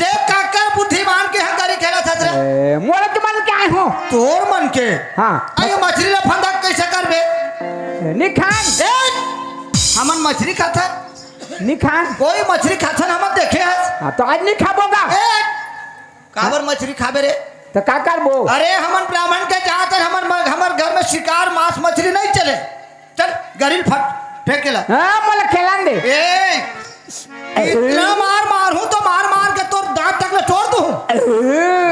ते काकर बुद्धिमान के हम गाड़ी खेला था रे मोर के मन क्या हो तोर मन के हाँ अयो मछली ला फंदा कैसे करबे निखान हमन मछली खाता निखान कोई मछली खाथन हमन देखे है हाँ तो आज नहीं खाबोगा काबर मछली खाबे रे तो का करबो अरे हमन ब्राह्मण के जात हमर घर में शिकार मांस मछली नहीं चले चल गरिल फट फेंकेला हाँ मोला खेलन दे ए इतना मार हूं तो मार के तोर दांत तक में तोड़ दूं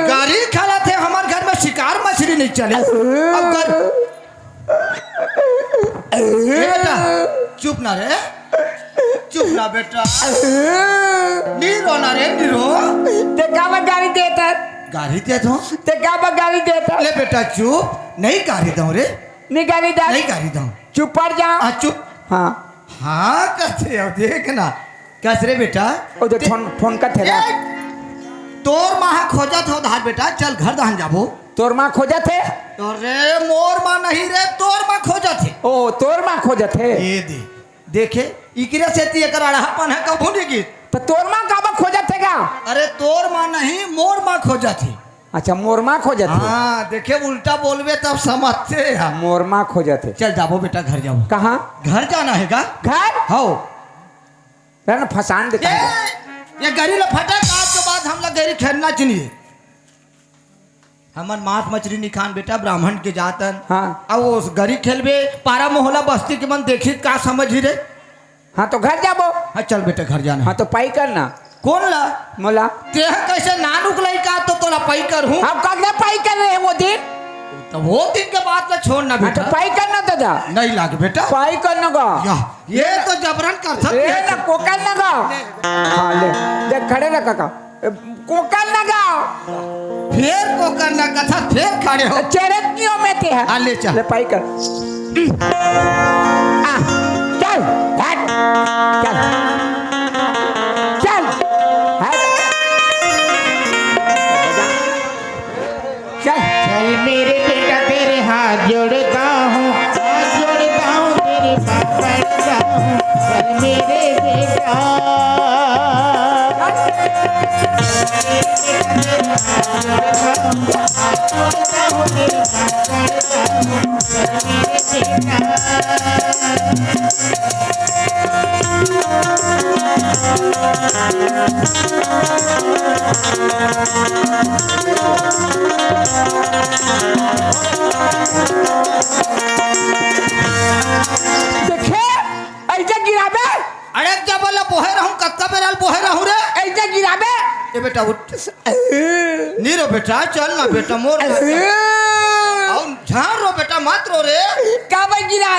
गरिल खेला थे हमार घर में शिकार मछली नहीं चले अब बेटा चुप ना रे चुप ना बेटा नीरो ना रे नीरो ते का गाड़ी देता गाड़ी दे दो ते का गाड़ी देता ले बेटा चुप नहीं गाड़ी दूं रे नहीं गाड़ी दे नहीं गाड़ी दूं चुप पड़ जाओ चुप हाँ हाँ कहते हो देख ना कैसे रे बेटा ओ जो फोन का थे तोर माँ खोजा था उधार बेटा चल घर दहन जाबो तोर माँ खोजा थे रे मोर माँ नहीं रे तोर माँ खोजा थे ओ तोर माँ खोजा थे ये देखे इकरे से ती एकर अड़हापन है कब होनेगी तो तोर माँ काबा खोजा थे का अरे तोर माँ नहीं मोर माँ खोजा थी अच्छा मोर माँ खोजा थे हाँ देखे उल्टा बोलवे तब समझते हैं मोर माँ खोजा थे चल जाबो बेटा घर जाओ कहाँ घर जाना है का घर हो ना फसान देता ये गरी ला फटा काट के बाद हम लोग गरी खेलना चाहिए हमन मांस मछली निखान बेटा ब्राह्मण के जातन हाँ अब उस गरी खेलबे पारा मोहल्ला बस्ती के मन देखी का समझी रे हाँ तो घर जाबो हाँ चल बेटा घर जाना हाँ तो पाई करना कौन ला मोला ते कैसे नानुक लइका तो तोला पाई कर हूं हम कगने पाई कर रहे हैं वो दिन तो वो दिन के बाद ला छोड़ना हाँ तो बेटा पाई करना दादा नहीं लागे बेटा पाई करना का ये तो जबरन कर सकते ए ना कोकल ना का हाँ ले देख खड़े ना काका कोकल ना का फिर को करना कथा फिर खड़े हो चरतियों में थे हाँ ले चल ले पाई कर चल हट चल चल हट चल चल मेरे बेटा तेरे हाथ जोड़ता हूँ तेरे पाँव पड़ता हूँ चल मेरे बेटा देखे ऐसे गिराबे अरे जब बोला बोहे रहूं कत्ता पे राल बोहे रहूं रे ऐसे गिराबे ये बेटा उठ नीरो बेटा चल ना बेटा मोर और झाड़ रो बेटा मत रो रे का भाई गिरा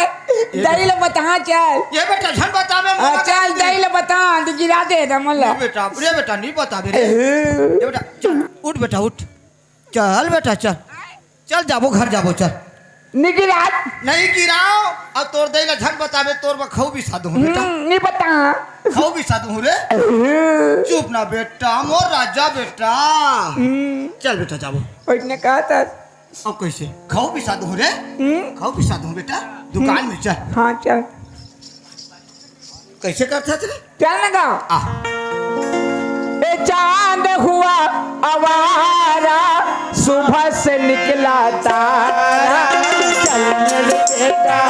दही ले बता चल ये बेटा झन बतावे चल दही ले बता तो गिरा दे रमला ये बेटा नहीं बतावे रे ये बेटा चल उठ बेटा उठ चल बेटा चल चल जाबो घर जाबो चल निगिरा नहीं गिराओ अब तोर दे ना झन बतावे तोर में खाऊ भी साधु बेटा नहीं बता खाऊ भी साधु रे चुप ना बेटा मोर राजा बेटा चल बेटा जाबो उसने कहा था अब कैसे खाऊ भी साधु रे खाऊ भी साधु बेटा दुकान में चल हाँ चल कैसे करता थे चल लगा आ ए चांद हुआ आवारा सुबह से निकला तारा चल मेरे बेटा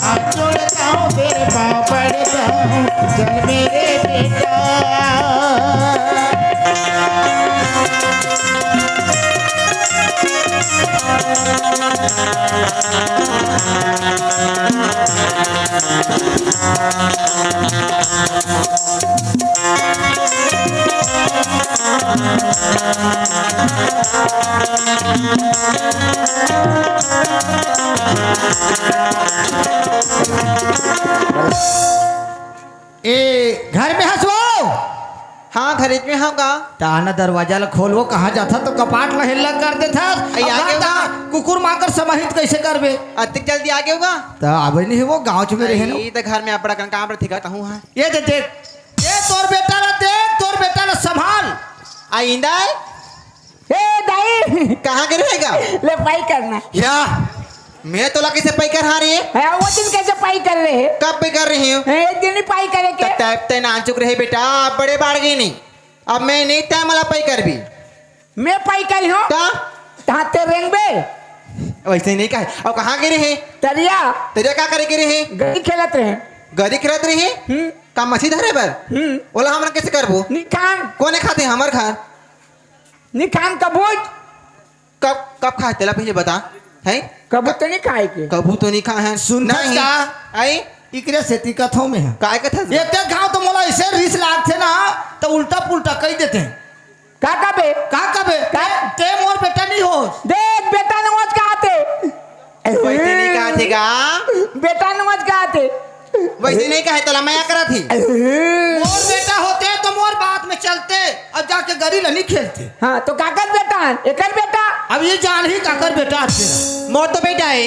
हाथ जोड़ता हूँ तेरे पाँव पड़ता हूँ चल मेरे बेटा ए घर में हंसो हाँ खरीद में हम का ताना दरवाजा ला खोलवो कहाँ जाता तो कपाट ला हिल्ला कर देता आगे होगा। कुकुर माकर समाहित कैसे करबे अधिक जल्दी आगे होगा तो आवे नहीं वो गांव में रहे ना तो घर में अपना काम पर थिका कहूँ हाँ ये देख ये तोर बेटा ला संभाल आइंदा ए दाई कहाँ गिरेगा ले पाई करना या मैं तोला कैसे पाई कर हाँ रे है वो दिन कैसे पाई कर रहे हैं? कब पाई कर रही हूँ एक दिन ही पाई करे के तब ते ना चुक रहे बेटा आप बड़े बाढ़ गई नहीं अब मैं नहीं तय मला पाई कर भी मैं पाई करी हूँ का ताते रेंग बे वैसे नहीं कहे अब कहाँ गिरे हैं तरिया तेरे क्या करे गिरे हैं गई खेलत रहे गदी खिलात रही है का मछली धरे बर ओला हमरा कैसे करबो निखान कोने खाते हमर घर निखान कबूत कब कब खाए तेला पहले बता है कबूत तो नहीं खाए के कबू तो नहीं खाए हैं सुन नहीं का आई इकरे सेती कथों में है काय कथा एक एक गाँव तो मोला ऐसे रिस लागते ना तो उल्टा पुल्टा कह देते हैं काका बे का कबे ते मोर बेटा नहीं हो देख बेटा नमाज का आते वैसे नहीं कहा थे का बेटा नमाज का आते वैसे नहीं कहे तला मैं करा थी मोर बेटा होते तो मोर बात में चलते अब जाके गरी नहीं खेलते हाँ तो काकर बेटा एकर बेटा अब ये जान ही काकर बेटा है तेरा। मोर तो बेटा है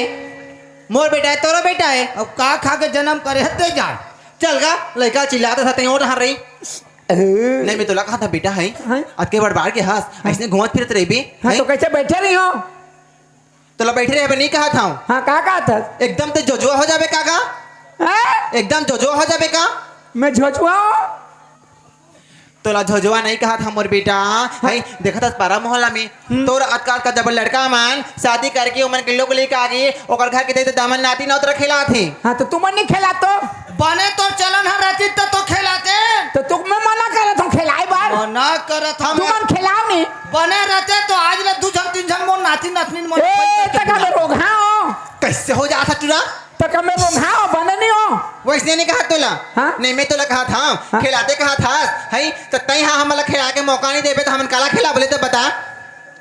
मोर बेटा है तोरो बेटा है अब का खा के जन्म करे हते जान चल गा लड़का चिल्लाता था तैयार रहा रही नहीं मैं तोला कहा था बेटा है हाँ? आज के बार के हंस ऐसे घुमत फिरत रही भी हाँ तो कैसे बैठे नहीं हो तोला बैठे रहे नहीं कहा था हाँ कहा था एकदम ते जोजुआ हो जाबे काका हाँ? एकदम जोजुआ हो जाबे का मैं झोझुआ तोला झोजुआ नहीं कहा था मोर बेटा है देखा था पारा मोहल्ला में तोर अतकाल का जब लड़का मन शादी करके उमन के लोग लेके आ गए ओकर घर के दे दामन नाती नौतरा खिला थे हाँ तो तुम नहीं खेला तो बने तो चलन हर रहती तो खिलाते तो तुम मैं मना करे तुम खिलाए बार मना करत हम तुम खिलाओ नहीं बने रहते तो आज ले दू झन तीन झन मोर नाती नातनी मोर ए तका में रोगा हो कैसे हो जाता तुरा तका में रोगा हो बने नहीं हो वैसे नहीं कहा तोला हाँ? नहीं मैं तोला कहा था हाँ? खिलाते कहा था है तो तई हाँ हमला खिला के मौका नहीं देबे तो हमन काला खिला बोले तो बता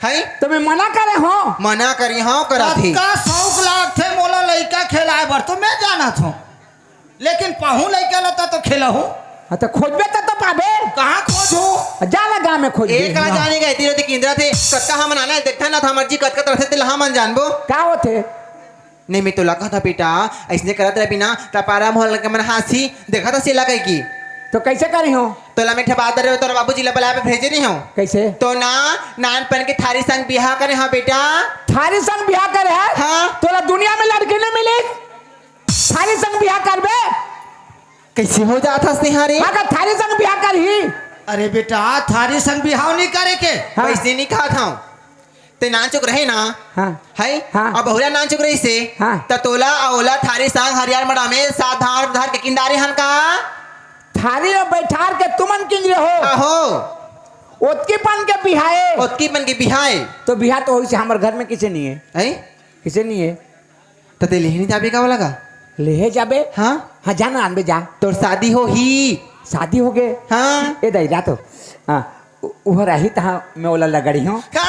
है तो मैं मना करे हो मना करी हाँ करा थी का शौक लाग थे मोला लड़का खिलाए बर तो मैं जाना था लेकिन पाहू लड़का लता तो खेला हूँ हाँ तो खोजबे तो पाबे कहाँ खोजू जा लगा में खोज एक कहा जाने गए तीर केंद्र थे कत्ता हम आना देखता ना था मर्जी कत कत रहे थे लहा मन जानबो का होते नहीं मैं तोला कहा था बेटा ऐसने करत रहे बिना तपारा मोहल्ला के मन हासी देखा था सिला कहीं की तो कैसे करी हो तोला में ठबाद रहे तोरा बाबूजी ला बुला पे भेजे नहीं हूँ कैसे तो ना नानपन के थारी संग बियाह करे हाँ बेटा थारी संग ब्याह करे है हाँ। तोला दुनिया में लड़की नहीं मिली थारी संग ब्याह करबे कैसे हो जाता स्नेहारे हाँ का थारी संग ब्याह कर ही अरे बेटा थारी संग बिहाव नहीं करे के हाँ। वैसे नहीं कहा था ते नान चुक रहे ना हाँ है हाँ। अब बहुला नान चुक रही से हाँ। त तोला औला थारी संग हरियार मड़ा में सात धार धार के किंदारे हन का थारी में बैठार के तुमन किंजरे हो आहो ओतकी पन के बिहाए ओतकी मन के बिहाए तो बिहा तो होई से हमारे घर में किसे नहीं है है किसे नहीं है तो ते लेहनी जाबे का लगा ले जाबे हाँ हाँ जाना आनबे जा तोर शादी हो ही शादी हो गए हाँ ए दाई जा तो हाँ उह रही तहाँ मैं ओला लगड़ी हूँ का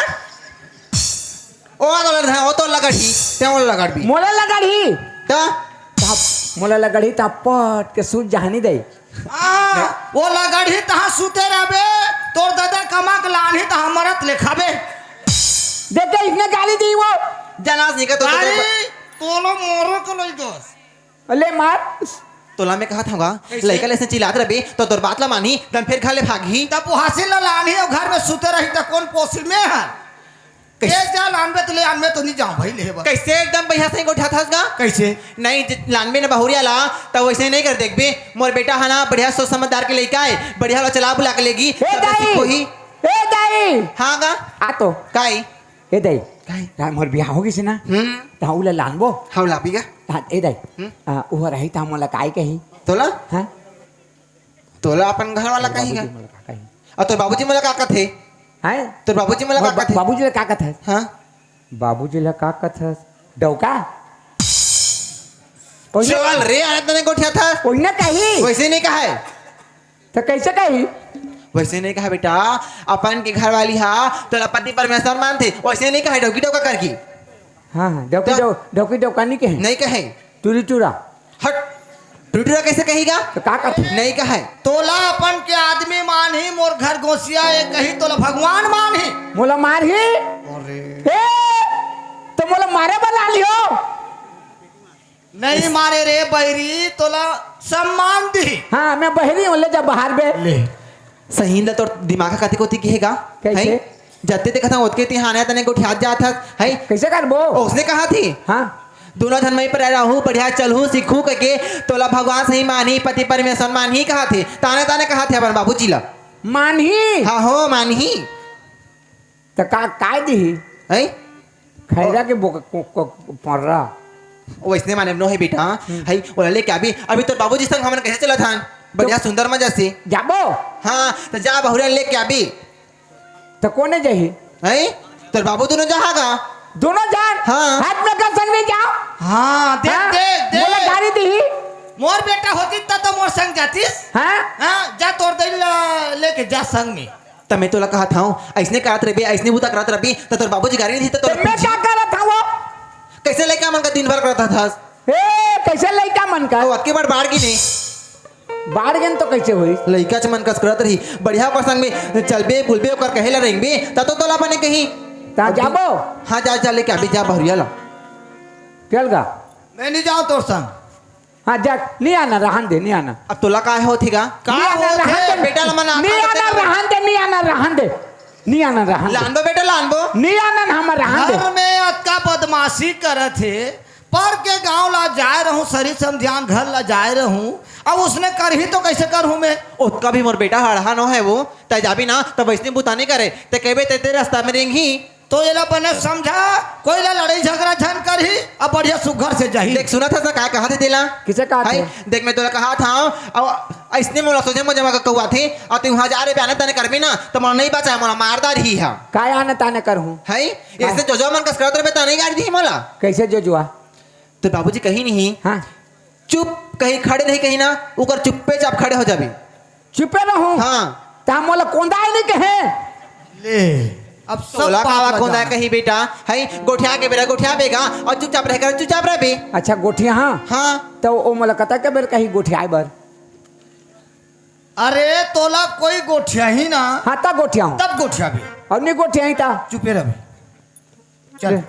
ओ तो लगड़ी ते ओ लगड़ी मोला लगड़ी ता मोला लगड़ी ता पट के सूझ जहानी दे वो लगड़ी तहाँ सुते रहबे तोर दादा कमा के लानी तहाँ मरत लेखाबे देखे इसने गाली दी वो जनास निका तो अरे तोलो मोरो को लई दोस ले मार तोला में कहा था लड़का लेसे चिल्लात रहे तो तोर बात ला मानी तन फिर खा ले भागी तब हासिल न लानी और घर में सुते रही तो कौन पोसिल में है कैसे जा लानबे तो ले आनबे तो नहीं जाऊं भाई ले बा कैसे एकदम बढ़िया से गोठा था उसका कैसे नहीं लानबे ने बहुरिया ला तो वैसे नहीं कर देखबे मोर बेटा है ना बढ़िया सोच समझदार के लेके आए बढ़िया लो चला बुला के लेगी ए दाई कोई ए दाई हाँ गा आ तो काई ए दाई काई ता मोर बियाह हो गई ना ता उला लानबो हम लापी का ता ए दाई उह रही ता मोला काय कही तोला हाँ तोला अपन घर वाला कहीं का मोला का कही और तोर बाबूजी मोला का थे हैं तोर बाबूजी मोला का थे बाबूजी ला का कथस हाँ बाबूजी ला का कथस डौका सवाल रे आने तने गोठिया था कोई ना कही वैसे नहीं कहा है तो कैसे कही वैसे नहीं कहा बेटा अपन के घर वाली हा तो पति परमेश्वर मानते वैसे नहीं कहा डोकी डोका करकी हाँ हाँ डौकी डौका नहीं कहे नहीं कहे टूरी टूरा हट टूटूरा कैसे कहेगा तो का कथे नहीं कहे तोला अपन के आदमी मान ही मोर घर गोसिया ये कही तोला भगवान मान ही मोला मार ही अरे ए तो मोला मारे बना लियो नहीं मारे रे बैरी तोला सम्मान दी हाँ मैं बहरी हूँ ले जा बाहर बे ले सही ना तो दिमाग का कथी कोती कहेगा कैसे? जत्ते देखा था ओतके ती हाने तने को ठियात जात था है कैसे कर बो उसने कहा थी हाँ दोनों जन मई पर रहू बढ़िया चलहू सीखू करके तोला भगवान सही मानही पति परमेश्वर मानही कहा थे ताने ताने कहा थे अपन बाबूजी ला मानही हाँ हो मानही तो का काय दी है खैरा के पड़ रहा वैसने माने नो है बेटा है बोला ले क्या अभी तो बाबूजी संग हमन कैसे चला था बढ़िया सुंदर मजा से जाबो हाँ तो जा बहुरिया ले क्या तो कोने जाही है तो बाबू दोनों जहागा दोनों जान हाँ। हाथ में कर संग नहीं जाओ हाँ देख हाँ? देख बोला देख गाड़ी दी मोर बेटा होती तो मोर संग जातीस हाँ हाँ जा तोड़ दिल लेके जा संग में तब मैं तोला कहा था ऐसने करत रही ऐसने बूता करत रही तो तोर बाबूजी गाड़ी नहीं थी तो तो मैं क्या कर रहा था वो कैसे लेके मन का दिन भर करता था ए कैसे लड़का मन का वो अक्के बार बाढ़ की नहीं बार्गेन तो कैसे हुई लड़का च मन कस करत रही बढ़िया कर संग में चलबे बुलबे कर कहेला रहेंगे तो तोला बने कहीं ता जाबो हाँ जा जा लेके अभी जा बहुरिया ला चल गा मैं नहीं जाऊँ तोर संग हाँ जा नहीं आना रहन दे नहीं आना अब तोला का होती का नहीं आना रहन दे बेटा ला मना नहीं आना रहन दे नहीं आना रहन दे नहीं आना रहन दे लानबो बेटा लानबो नहीं आना हम रहन दे घर में अतका बदमाशी करे थे पर के गांव ला जाए रहूं सरी समझान घर ला जाए रहूं अब उसने कर ही तो कैसे करूं मैं उसका भी मोर बेटा हड़हा नो है वो तय जाबी ना तब वैसने बूता नहीं करे ते कहबे ते तेरे रास्ता में रेंगी तो ये ला बने समझा कोई ला लड़ाई झगड़ा झन कर ही अब बढ़िया सुघर से जाही देख सुना था क्या कहा थे तेला किसे कहा थे देख मैं तोला कहा था अब ऐसने मोला सोचे मुझे मगा कहुआ थे और तू वहां जा रे बयान तने करबी ना तो मोला नहीं बचा मोला मारदार ही है काय आने ताने कर हूँ है ऐसे जो जो मन कस करत रे नहीं गाड़ी दी मोला कैसे जो जुआ तो बाबूजी कहीं नहीं हाँ चुप कहीं खड़े नहीं कहीं ना ऊपर चुप्पे चाप खड़े हो जाबी चुपे रहूं हाँ ता मोला कोंदा ही नहीं कहे ले अब सोला पाप कावा लगा। खोदा कहीं बेटा है गोठिया के बेरा गोठिया बेगा और चुपचाप रह कर चुपचाप रह बे अच्छा गोठिया हाँ हाँ तो ओ मोला कता के बेर कहीं गोठिया बर अरे तोला कोई गोठिया ही ना हाँ ता गोठिया हूँ तब गोठिया भी और नहीं गोठिया ही ता चुपे रहे चल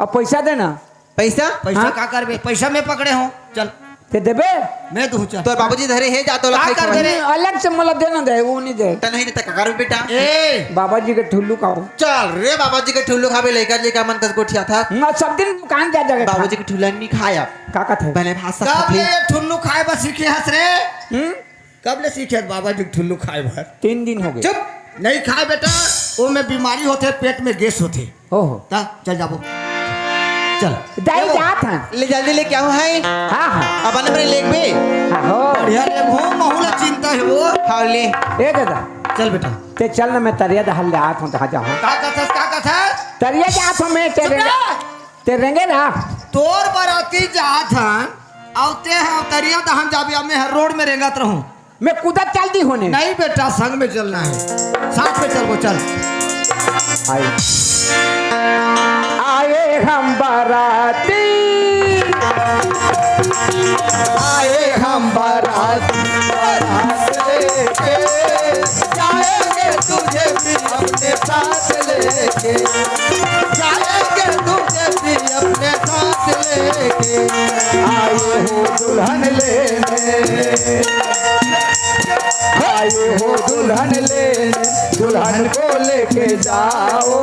अब पैसा देना पैसा पैसा हाँ? का करबे पैसा में पकड़े हो चल ते देबे मैं दूं चल तो बाबूजी धरे है जा तो का लखाई कर खबर दे? अलग से मोला देना दे वो नहीं दे त नहीं त कर बेटा ए बाबा जी के ठुल्लू का चल रे बाबाजी के ठुल्लू खाबे लेकर लेकर मन कस गोठिया था सब दिन दुकान जा जाके बाबूजी के ठुल्ला नहीं खाया का का थे बने भाषा कब खाते ले ये ठुल्लू खाए बस सीखे हंस रे हम्म? कब ले सीखे बाबा जी ठुल्लू खाए भर 3 दिन हो गए चुप नहीं खाए बेटा वो में बीमारी होते पेट में गैस होते ओहो ता चल जाबो चल दाई जात है ले जल्दी ले क्या हो है हाँ हाँ अब अपने लेग बे हाँ हो बढ़िया रे वो महूला चिंता है वो हां ले ए दादा चल बेटा ते चल ना मैं तरिया दहल ले आत हूँ तहाँ जा का कथा तरिया जात हूँ मैं तेरे चुप ते रेंगे ना तोर बराती जात हन आवते हैं तरिया दहन जाबे अब मैं हर रोड में रेंगत रहूं मैं कूदत चलती होने नहीं बेटा संग में चलना है साथ में चल वो चल आए हम बाराती आए हम बाराती बारात लेके जाएंगे तुझे भी अपने साथ लेके जाएंगे तुझे भी अपने साथ लेके आए हो दुल्हन लेने आए हो दुल्हन लेने दुल्हन को लेके जाओ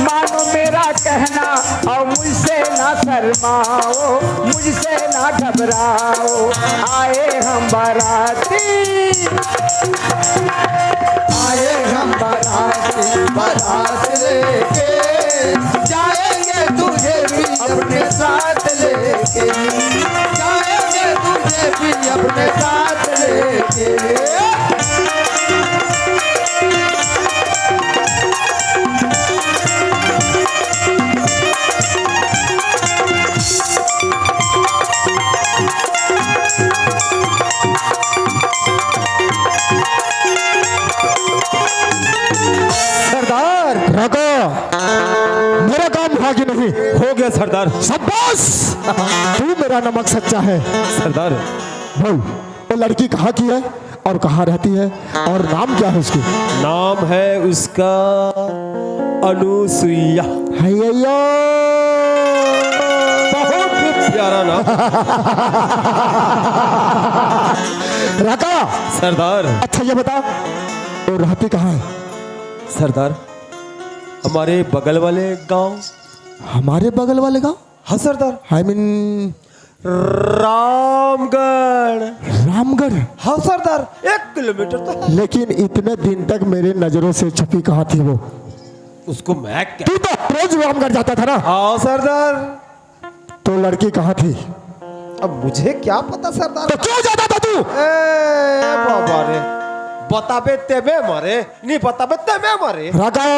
मानो मेरा कहना और मुझसे ना शर्माओ मुझसे ना घबराओ आए हम बाराती आए हम बाराती बारात लेके जाएंगे तुझे भी अपने साथ लेके जाएंगे तुझे भी अपने साथ लेके सरदार रखो मेरा काम भागी नहीं हो गया सरदार। शाबाश तू मेरा नमक सच्चा है सरदार बोल वो लड़की कहाँ की है और कहाँ रहती है और नाम क्या है उसकी नाम है उसका अनुसुईया। हैया बहुत ही प्यारा नाम। रखा सरदार अच्छा ये बता वो रहती कहाँ है सरदार हमारे बगल वाले गांव। हमारे बगल वाले गाँव हाँ सरदार। I mean Ramgarh. रामगढ़। हाँ सरदार, 1 किलोमीटर तो है। लेकिन इतने दिन तक मेरे नजरों से छुपी कहाँ थी वो? उसको मैं क्या? तू तो रोज रामगढ़ जाता था ना, हाँ सरदार। तो लड़की कहाँ थी? अब मुझे क्या पता सरदार। तो क्यों जाता था तू? ए बाबा रे, बताबे तेबे मरे, नहीं बताबे तेबे मरे। रागा,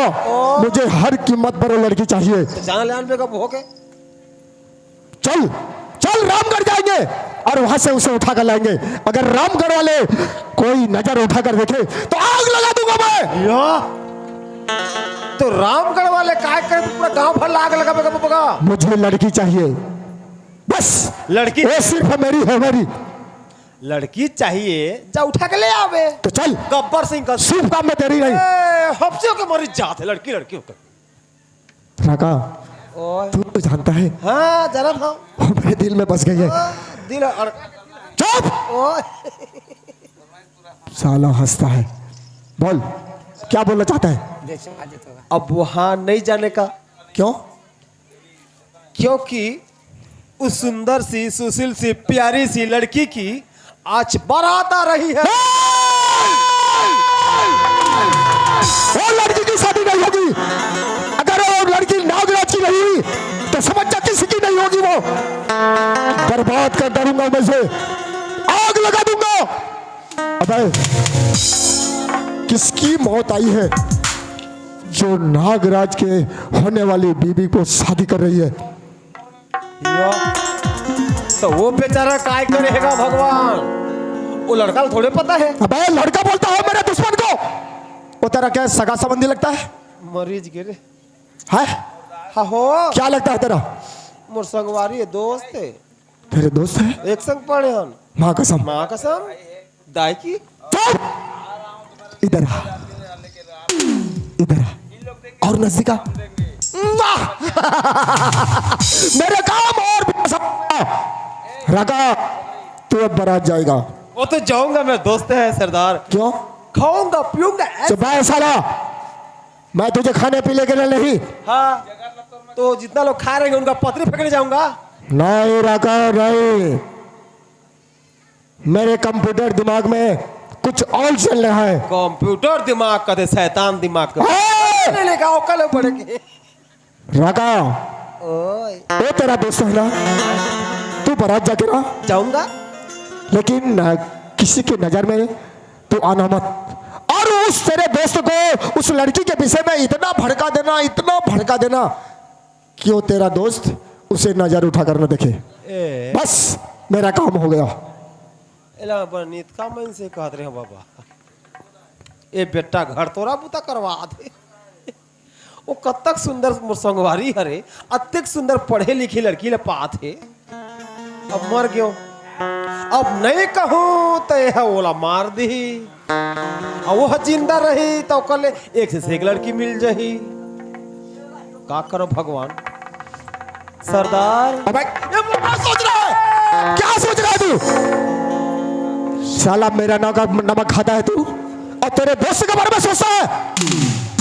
मुझे हर कीमत पर वो लड़की चाहिए। जान लेन पे कब हो के? चल चल रामगढ़ जाएंगे और वहां से उसे उठा कर लाएंगे। अगर रामगढ़ वाले कोई नजर उठा कर देखे तो आग लगा दूंगा मैं। या तो रामगढ़ वाले काय कर पूरा गांव भर आग लगा बेगा। मुझे लड़की चाहिए बस। लड़की? वो सिर्फ मेरी है, मेरी लड़की चाहिए, जा उठा के ले आवे। तो चल। गब्बर सिंह का शुभ काम में तेरी नहीं। हफ्ते के मरी जात है लड़की लड़की होकर। राका, तू तो जानता है हाँ जरा था वो मेरे दिल में बस गई है। दिल और चुप। साला हंसता है। बोल क्या बोलना चाहता है? अब वहां नहीं जाने का। क्यों? क्योंकि उस सुंदर सी सुशील सी प्यारी सी लड़की की आज बारात आ रही है। वो लड़की की शादी नहीं होगी। अगर वो लड़की नागराज की नहीं हुई तो समझ जा किसी की नहीं होगी। वो बर्बाद कर डालूंगा मैं से, आग लगा दूंगा। अबे किसकी मौत आई है जो नागराज के होने वाली बीबी को शादी कर रही है? तो वो बेचारा काय करेगा भगवान? वो लड़का थोड़े पता है। अबे लड़का बोलता है मेरे दुश्मन को। वो तेरा क्या सगा संबंधी लगता है? मरीज गिरे है? हाँ हो। क्या लगता है तेरा? मोर संगवारी है, दोस्त है। तेरे दोस्त है? एक संग पढ़े हन। माँ कसम। माँ कसम दाई की। चुप। इधर आ, इधर आ। और नजदीक आ। मेरे काम और भी सब। रागा, तू अब बारात जाएगा। वो तो जाऊंगा, मैं दोस्त है सरदार। क्यों? खाऊंगा पीऊंगा। चुप है साला, मैं तुझे खाने पीने के लिए नहीं। हाँ तो जितना लोग खा रहे हैं उनका पत्री फेंकने जाऊंगा। नहीं रागा नहीं, मेरे कंप्यूटर दिमाग में कुछ और चल रहा है। कंप्यूटर दिमाग का दे, शैतान दिमाग का। ए! गाँव कल पड़ेगी। रागा, ओए वो तेरा दोस्त है ना, तू बारात जाके ना, जाऊंगा लेकिन किसी की नजर में तू आना मत। और उस तेरे दोस्त को उस लड़की के विषय में इतना भड़का देना, इतना भड़का देना कि वो तेरा दोस्त उसे नजर उठा कर न देखे। बस मेरा काम हो गया। एला बनीत का मन से कहत रहे बाबा, ए बेटा घर तोरा बुता करवा दे। वो कतक सुंदर संगवारी हरे, अत्यक सुंदर पढ़े लिखी लड़की ले पात है। अब मर गयो, अब नहीं कहूं तो यह ओला मार दी। अब वो जिंदा रही तो कल एक से एक लड़की मिल जाही। का करो भगवान? सरदार अबे ये क्या सोच रहा है? क्या सोच रहा है तू? साला मेरा नमक खाता है तू और तेरे दोस्त के बारे में सोचता है।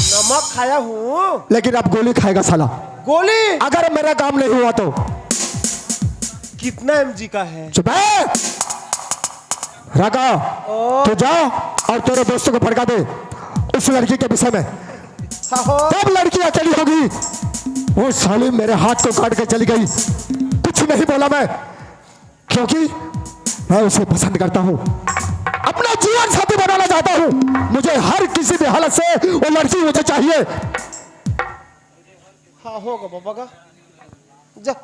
नमक खाया हूँ, लेकिन अब गोली खाएगा साला। गोली? अगर मेरा काम नहीं हुआ तो। कितना MG का है? चुप है रागा, तू जा और तेरे दोस्तों को भड़का दे उस लड़की के विषय में। तब लड़की अकेली होगी। वो साली मेरे हाथ को काट के चली गई, कुछ नहीं बोला मैं, क्योंकि मैं उसे पसंद करता हूं, अपना जीवन साथी बनाना चाहता हूं। मुझे हर किसी भी हालत से वो लड़की मुझे चाहिए। हाँ होगा बाबा का। जा।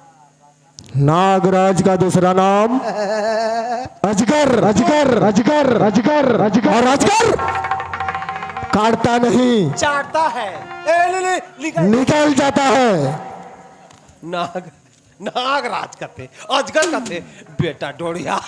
नागराज का दूसरा नाम अजगर। अजगर अजगर अजगर अजगर। और अजगर काटता नहीं, चाटता है। निकल जाता है। नागराज कहते, अजगर कहते, बेटा डोरिया।